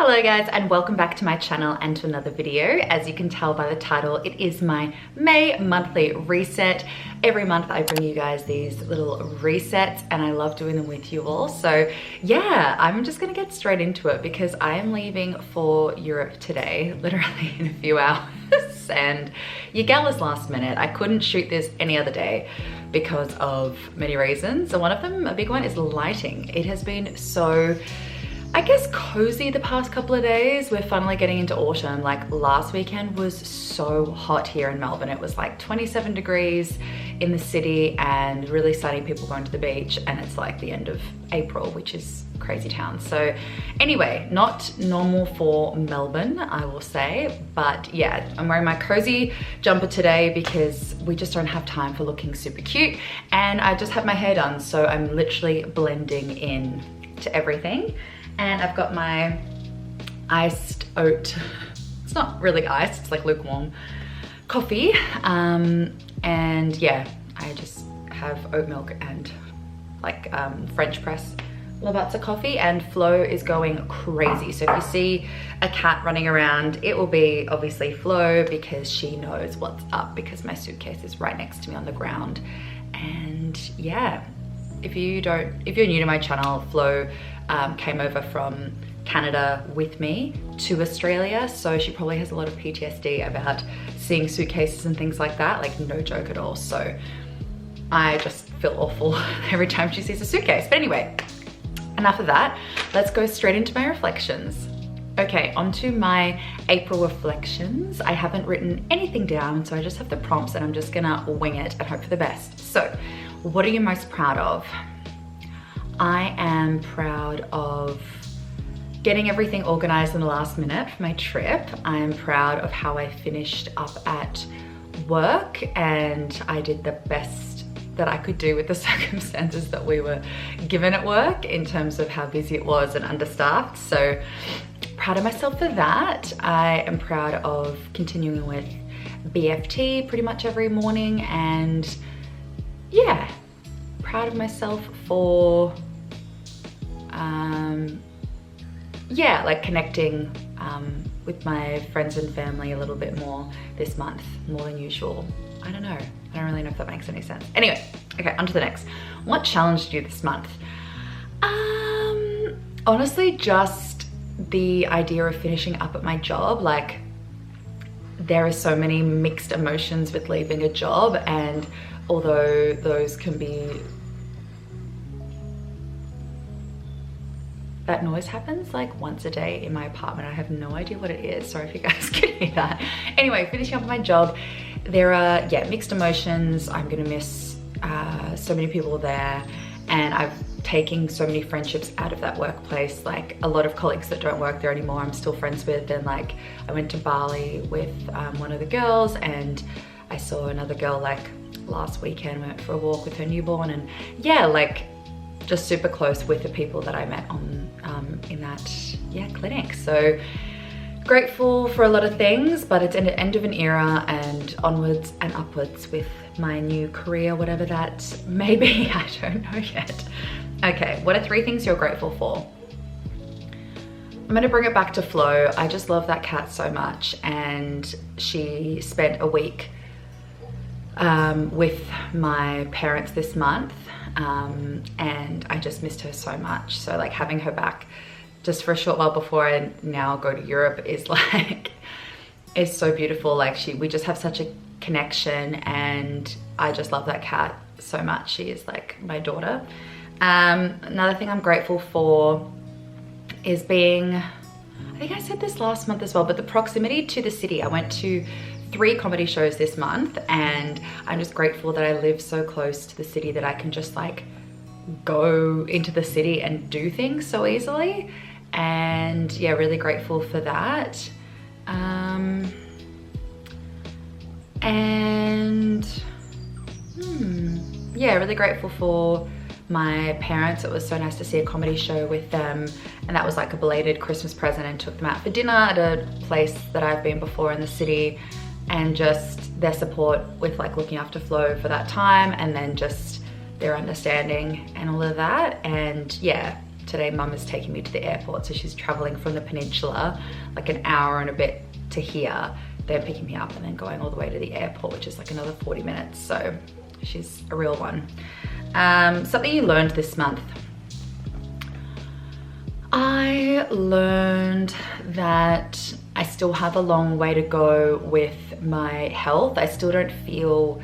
Hello guys, and welcome back to my channel and to another video. As you can tell by the title, it is my May monthly reset. Every month I bring you guys these little resets and I love doing them with you all. So yeah, I'm just gonna get straight into it because I am leaving for Europe today, literally in a few hours. And your gal is last minute. I couldn't shoot this any other day because of many reasons. So one of them, a big one, is lighting. It has been so, I guess, cozy the past couple of days. We're finally getting into autumn. Like last weekend was so hot here in Melbourne. It was like 27 degrees in the city and really sunny, people going to the beach, and it's like the end of April, which is crazy town. So anyway, not normal for Melbourne, I will say, but yeah, I'm wearing my cozy jumper today because we just don't have time for looking super cute, and I just have my hair done, so I'm literally blending in to everything. And I've got my iced oat, it's not really iced, it's like lukewarm coffee. And yeah, I just have oat milk and like French press Lavazza coffee, and Flo is going crazy. So if you see a cat running around, it will be obviously Flo because she knows what's up because my suitcase is right next to me on the ground. And yeah, if you're new to my channel, Flo came over from Canada with me to Australia, so she probably has a lot of PTSD about seeing suitcases and things like that, like no joke at all. So I just feel awful every time she sees a suitcase. But anyway, enough of that. Let's go straight into my reflections. Okay, onto my April reflections. I haven't written anything down, so I just have the prompts and I'm just gonna wing it and hope for the best. So, what are you most proud of? I am proud of getting everything organized in the last minute for my trip. I am proud of how I finished up at work, and I did the best that I could do with the circumstances that we were given at work in terms of how busy it was and understaffed. So proud of myself for that. I am proud of continuing with BFT pretty much every morning, and yeah, proud of myself for yeah, like connecting with my friends and family a little bit more this month, more than usual. I don't know, I don't really know if that makes any sense. Anyway, okay, on to the next. What challenged you this month? Honestly, just the idea of finishing up at my job. Like, there are so many mixed emotions with leaving a job, and although those can be, that noise happens like once a day in my apartment. I have no idea what it is. Sorry if you guys can hear that. Anyway, finishing up my job, there are, yeah, mixed emotions. I'm gonna miss so many people there, and I've taken so many friendships out of that workplace. Like a lot of colleagues that don't work there anymore, I'm still friends with. And like, I went to Bali with one of the girls, and I saw another girl like last weekend. We went for a walk with her newborn, and yeah, like just super close with the people that I met on in that clinic. So grateful for a lot of things, but it's an end of an era and onwards and upwards with my new career, whatever that may be. I don't know yet. Okay, what are 3 things you're grateful for? I'm gonna bring it back to Flo. I just love that cat so much, and she spent a week with my parents this month, and I just missed her so much. So like having her back just for a short while before I now go to Europe is like, is so beautiful. Like we just have such a connection, and I just love that cat so much. She is like my daughter. Another thing I'm grateful for is being, I think I said this last month as well, but the proximity to the city. I went to 3 comedy shows this month, and I'm just grateful that I live so close to the city that I can just like go into the city and do things so easily. And yeah, really grateful for that. Yeah, really grateful for my parents. It was so nice to see a comedy show with them, and that was like a belated Christmas present, and took them out for dinner at a place that I've been before in the city, and just their support with like looking after Flo for that time, and then just their understanding and all of that. And yeah, today mum is taking me to the airport. So she's traveling from the peninsula, like an hour and a bit to here. They're picking me up and then going all the way to the airport, which is like another 40 minutes. So she's a real one. Something you learned this month. I learned that I still have a long way to go with my health. I still don't feel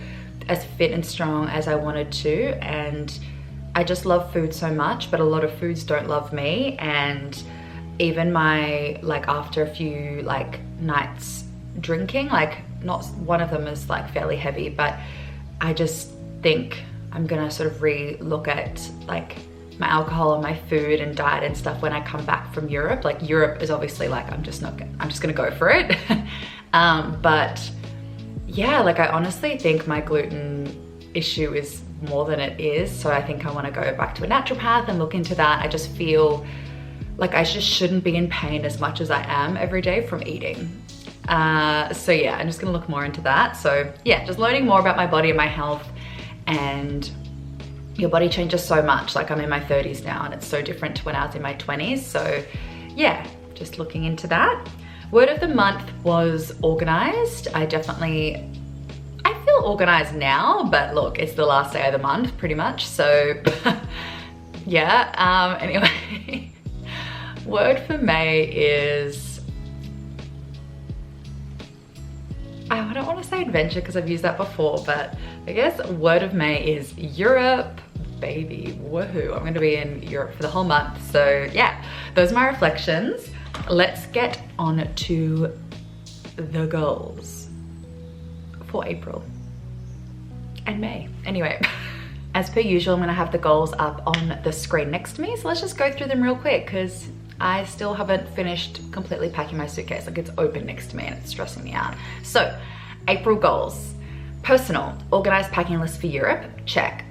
as fit and strong as I wanted to, and I just love food so much, but a lot of foods don't love me. And even my, like, after a few like nights drinking, like, not one of them is like fairly heavy, but I just think I'm gonna sort of re-look at like my alcohol and my food and diet and stuff when I come back from Europe. Like, Europe is obviously like, I'm just gonna go for it. But yeah, like, I honestly think my gluten issue is more than it is. So I think I want to go back to a naturopath and look into that. I just feel like I just shouldn't be in pain as much as I am every day from eating. So yeah, I'm just gonna look more into that. So yeah, just learning more about my body and my health. And your body changes so much. Like, I'm in my 30s now and it's so different to when I was in my 20s. So yeah, just looking into that. Word of the month was organized. I feel organized now, but look, it's the last day of the month pretty much. So yeah, anyway, word for May is, I don't want to say adventure because I've used that before, but I guess word of May is Europe, baby, woohoo. I'm going to be in Europe for the whole month. So yeah, those are my reflections. Let's get on to the goals for April and May. Anyway, as per usual, I'm going to have the goals up on the screen next to me. So let's just go through them real quick because I still haven't finished completely packing my suitcase. Like, it's open next to me and it's stressing me out. So April goals. Personal, organized packing list for Europe, check.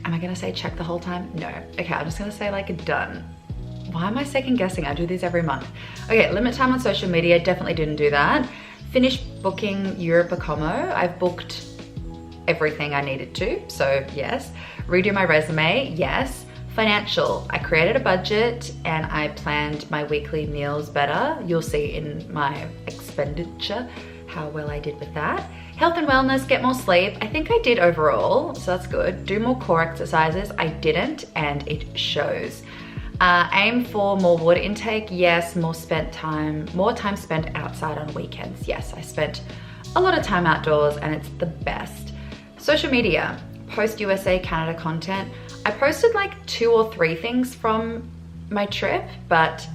Am I gonna say check the whole time? No. Okay, I'm just gonna say like done. Why am I second guessing? I do these every month. Okay, limit time on social media, definitely didn't do that. Finished booking Europe Como. I've booked everything I needed to, so yes. Redo my resume, yes. Financial, I created a budget and I planned my weekly meals better. You'll see in my expenditure how well I did with that. Health and wellness, get more sleep. I think I did overall, so that's good. Do more core exercises. I didn't, and it shows. Aim for more water intake. Yes, more time spent outside on weekends. Yes, I spent a lot of time outdoors and it's the best. Social media, post USA, Canada content. I posted like 2 or 3 things from my trip, but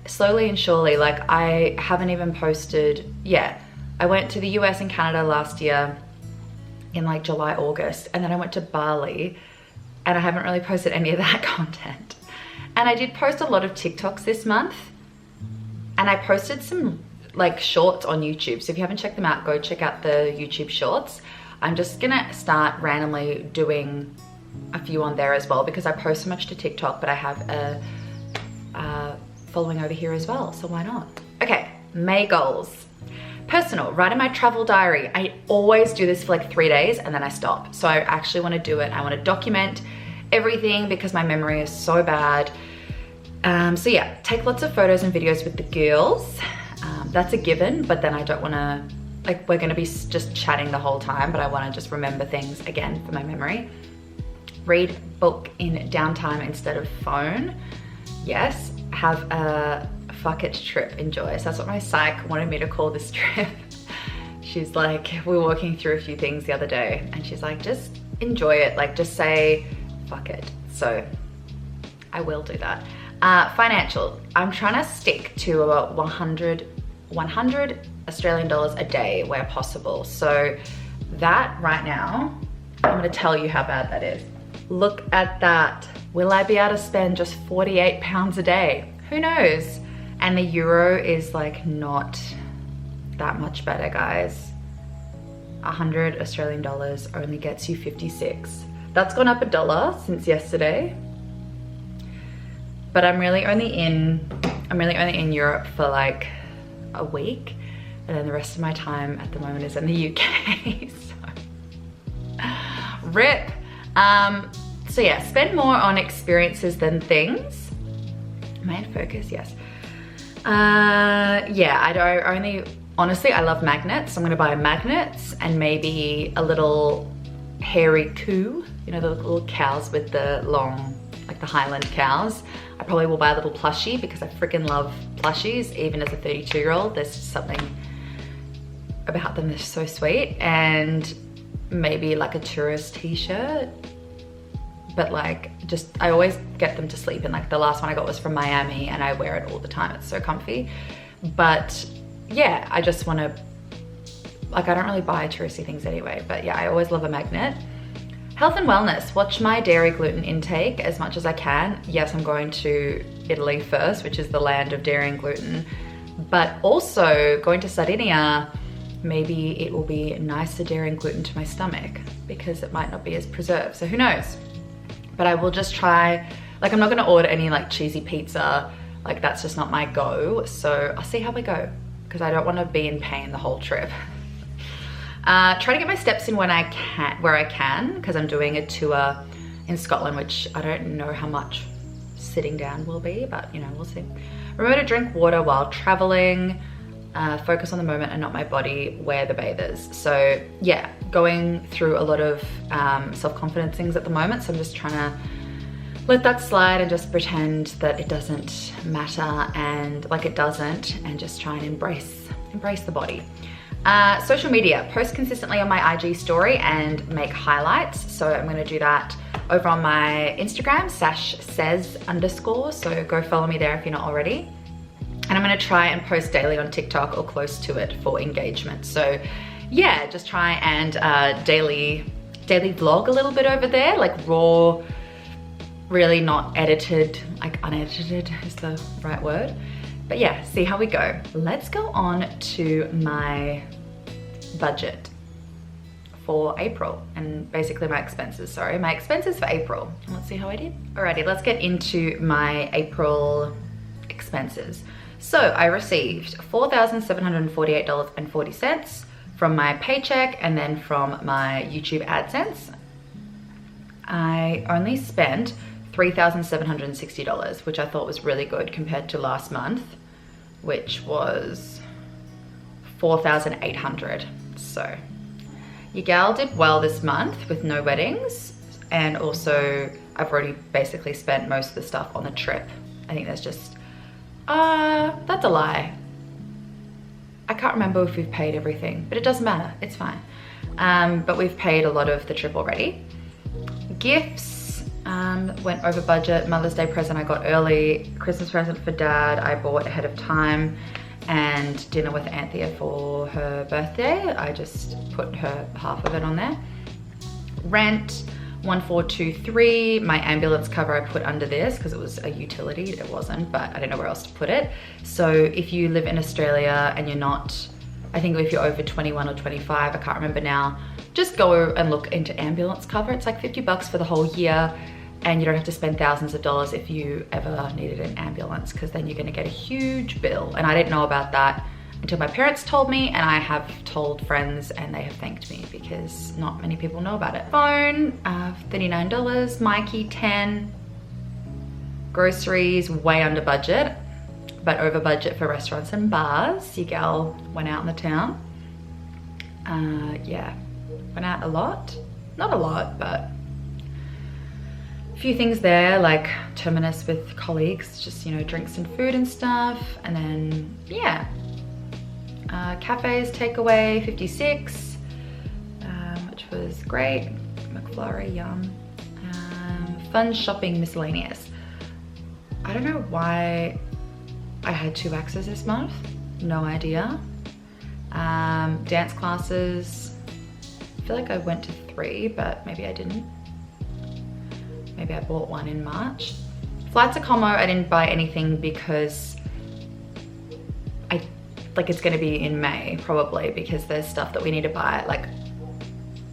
slowly and surely, like, I haven't even posted, yeah. I went to the US and Canada last year in like July, August, and then I went to Bali and I haven't really posted any of that content. And I did post a lot of TikToks this month, and I posted some like shorts on YouTube. So if you haven't checked them out, go check out the YouTube shorts. I'm just gonna start randomly doing a few on there as well because I post so much to TikTok, but I have a following over here as well, so why not? Okay, May goals. Personal, writing my travel diary. I always do this for like 3 days and then I stop. So I actually want to do it. I want to document everything because my memory is so bad. So yeah, take lots of photos and videos with the girls. That's a given, but then I don't want to, like, we're going to be just chatting the whole time, but I want to just remember things again for my memory. Read book in downtime instead of phone. Yes, have a fuck it trip, enjoy. So that's what my psych wanted me to call this trip. She's like, we were walking through a few things the other day and she's like, just enjoy it. Like, just say, fuck it. So I will do that. Financial, I'm trying to stick to about 100 Australian dollars a day where possible. So that right now, I'm gonna tell you how bad that is. Look at that. Will I be able to spend just 48 pounds a day? Who knows? And the euro is like not that much better, guys. 100 Australian dollars only gets you 56. That's gone up $1 since yesterday. But I'm really only in Europe for like a week, and then the rest of my time at the moment is in the UK. So. RIP. So yeah, spend more on experiences than things. Am I in focus? Yes. Yeah, honestly, I love magnets. I'm gonna buy magnets and maybe a little hairy coo, you know, the little cows with the long, like the Highland cows. I probably will buy a little plushie because I freaking love plushies, even as a 32-year-old. There's just something about them that's so sweet. And maybe like a tourist t-shirt, but like I always get them to sleep in. Like the last one I got was from Miami and I wear it all the time. It's so comfy. But yeah, I just want to, like, I don't really buy touristy things anyway, but yeah, I always love a magnet. Health and wellness, watch my dairy gluten intake as much as I can. Yes, I'm going to Italy first, which is the land of dairy and gluten, but also going to Sardinia, maybe it will be nicer dairy and gluten to my stomach because it might not be as preserved, so who knows? But I will just try, like I'm not gonna order any like cheesy pizza, like that's just not my go, so I'll see how we go because I don't wanna be in pain the whole trip. Try to get my steps in where I can, because I'm doing a tour in Scotland, which I don't know how much sitting down will be, but you know, we'll see. Remember to drink water while traveling, focus on the moment and not my body, wear the bathers. So yeah, going through a lot of self-confidence things at the moment, so I'm just trying to let that slide and just pretend that it doesn't matter and like it doesn't, and just try and embrace the body. Social media, post consistently on my IG story and make highlights. So I'm gonna do that over on my Instagram, _says_, so go follow me there if you're not already. And I'm gonna try and post daily on TikTok or close to it for engagement. So yeah, just try and daily vlog a little bit over there, like raw, really not edited, like unedited is the right word. But yeah, see how we go. Let's go on to my budget for April and basically my expenses, my expenses for April. Let's see how I did. Alrighty, let's get into my April expenses. So I received $4,748.40 from my paycheck and then from my YouTube AdSense. I only spent $3,760, which I thought was really good compared to last month, which was $4,800. So your gal did well this month with no weddings, and also I've already basically spent most of the stuff on the trip. I think there's just, that's a lie. I can't remember if we've paid everything, but it doesn't matter, it's fine. But we've paid a lot of the trip already. Gifts, went over budget. Mother's Day present I got early. Christmas present for Dad I bought ahead of time, and dinner with Anthea for her birthday. I just put her half of it on there. Rent, 1,423. My ambulance cover I put under this because it was a utility. It wasn't, but I didn't know where else to put it. So if you live in Australia and you're not, I think if you're over 21 or 25, I can't remember now, just go and look into ambulance cover. It's like 50 bucks for the whole year, and you don't have to spend thousands of dollars if you ever needed an ambulance, because then you're gonna get a huge bill. And I didn't know about that until my parents told me, and I have told friends and they have thanked me because not many people know about it. Phone, $39, Mikey, 10. Groceries, way under budget, but over budget for restaurants and bars. Your gal went out in the town. Yeah, went out a lot. Not a lot, but a few things there, like Terminus with colleagues, just, you know, drinks and food and stuff. And then, yeah, cafes, takeaway, 56, which was great. McFlurry, yum. Fun shopping, miscellaneous. I don't know why I had 2 waxes this month, no idea. Dance classes, I feel like I went to 3, but maybe I didn't. Maybe I bought 1 in March. Flights to Como, I didn't buy anything because it's gonna be in May probably, because there's stuff that we need to buy, like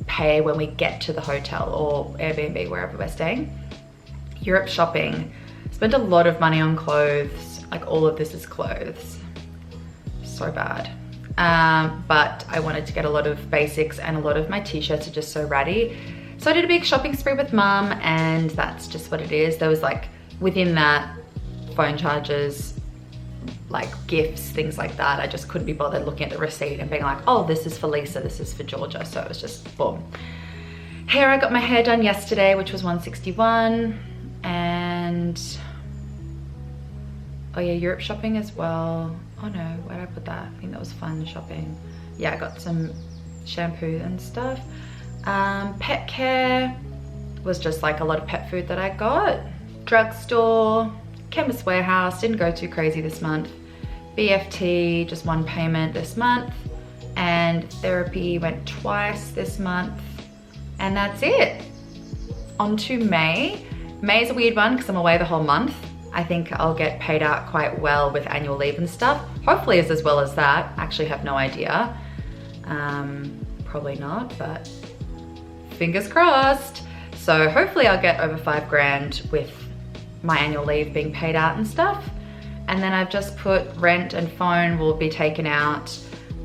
pay when we get to the hotel or Airbnb, wherever we're staying. Europe shopping, spent a lot of money on clothes. Like all of this is clothes, so bad. But I wanted to get a lot of basics, and a lot of my t-shirts are just so ratty. So I did a big shopping spree with mum, and that's just what it is. There was like, within that, phone charges, like gifts, things like that. I just couldn't be bothered looking at the receipt and being like, oh, this is for Lisa, this is for Georgia. So it was just boom. Hair, I got my hair done yesterday, which was $161. And oh yeah, Europe shopping as well. Oh no, where did I put that? I think that was fun shopping. Yeah, I got some shampoo and stuff. Pet care was just like a lot of pet food that I got. Drugstore, Chemist Warehouse, didn't go too crazy this month. BFT, just one payment this month. And therapy went twice this month. And that's it. On to May. May is a weird one because I'm away the whole month. I think I'll get paid out quite well with annual leave and stuff. Hopefully it's as well as that. I actually have no idea. Probably not, but fingers crossed. So hopefully I'll get over 5 grand with my annual leave being paid out and stuff. And then I've just put rent and phone will be taken out.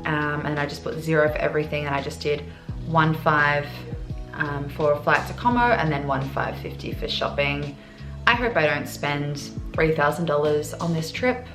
And I just put 0 for everything, and I just did 1,500 for a flight to Como, and then 1,550 for shopping. I hope I don't spend $3,000 on this trip,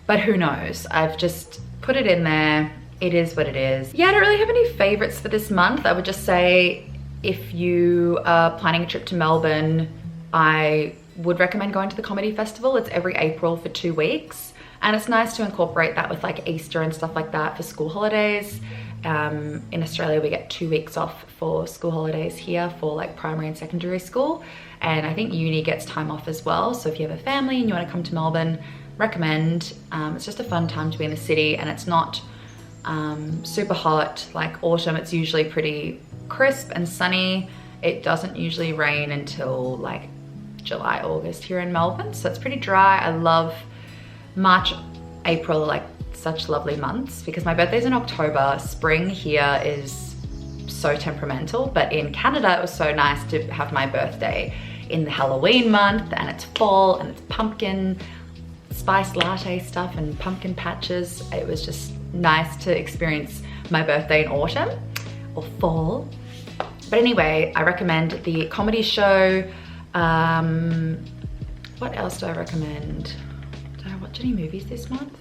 but who knows? I've just put it in there. It is what it is. Yeah, I don't really have any favorites for this month. I would just say if you are planning a trip to Melbourne, I would recommend going to the comedy festival. It's every April for 2 weeks, and it's nice to incorporate that with like Easter and stuff like that for school holidays. In Australia, we get 2 weeks off for school holidays here for like primary and secondary school. And I think uni gets time off as well. So if you have a family and you want to come to Melbourne, recommend. It's just a fun time to be in the city, and it's not super hot like autumn. It's usually pretty crisp and sunny. It doesn't usually rain until like July, August here in Melbourne. So it's pretty dry. I love March, April, like such lovely months because my birthday's in October. Spring here is so temperamental, but in Canada it was so nice to have my birthday in the Halloween month, and it's fall and it's pumpkin spice latte stuff and pumpkin patches. It was just nice to experience my birthday in autumn or fall. But anyway, I recommend the comedy show. What else do I recommend? Did I watch any movies this month?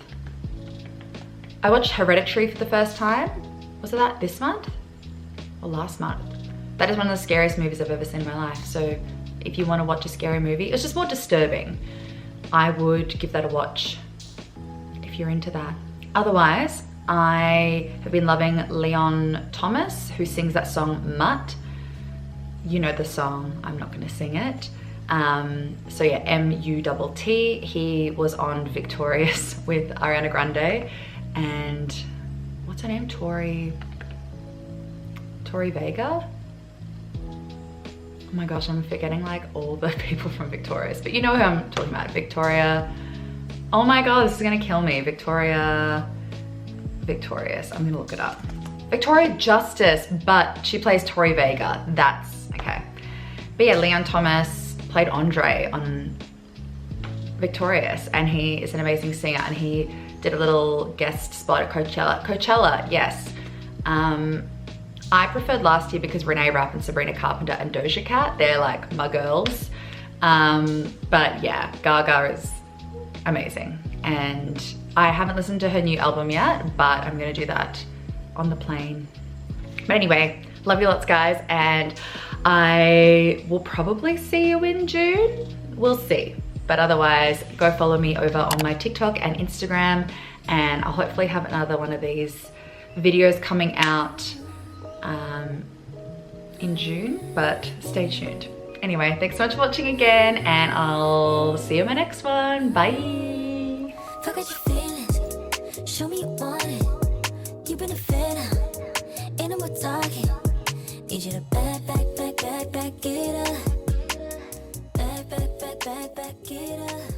I watched Hereditary for the first time. Was it that this month or last month? That is one of the scariest movies I've ever seen in my life. So if you want to watch a scary movie, it's just more disturbing. I would give that a watch if you're into that. Otherwise, I have been loving Leon Thomas, who sings that song Mutt. You know the song, I'm not gonna sing it. So yeah, M-U-T-T. He was on Victorious with Ariana Grande. And what's her name? Tori Vega? Oh my gosh, I'm forgetting like all the people from Victorious, but you know who I'm talking about, Victoria. Oh my God, this is gonna kill me. Victorious, I'm gonna look it up. Victoria Justice, but she plays Tori Vega, that's okay. But yeah, Leon Thomas played Andre on Victorious, and he is an amazing singer, and he did a little guest spot at Coachella, yes. I preferred last year because Renee Rapp and Sabrina Carpenter and Doja Cat, they're like my girls. But yeah, Gaga is amazing. And I haven't listened to her new album yet, but I'm gonna do that on the plane. But anyway, love you lots guys, and I will probably see you in June. We'll see. But otherwise, go follow me over on my TikTok and Instagram, and I'll hopefully have another one of these videos coming out in June, but stay tuned. Anyway, thanks so much for watching again, and I'll see you in my next one. Bye. Forget your feelings, show me you want it. You've been a fan, ain't no more talking. Need you to back it up. Back it up.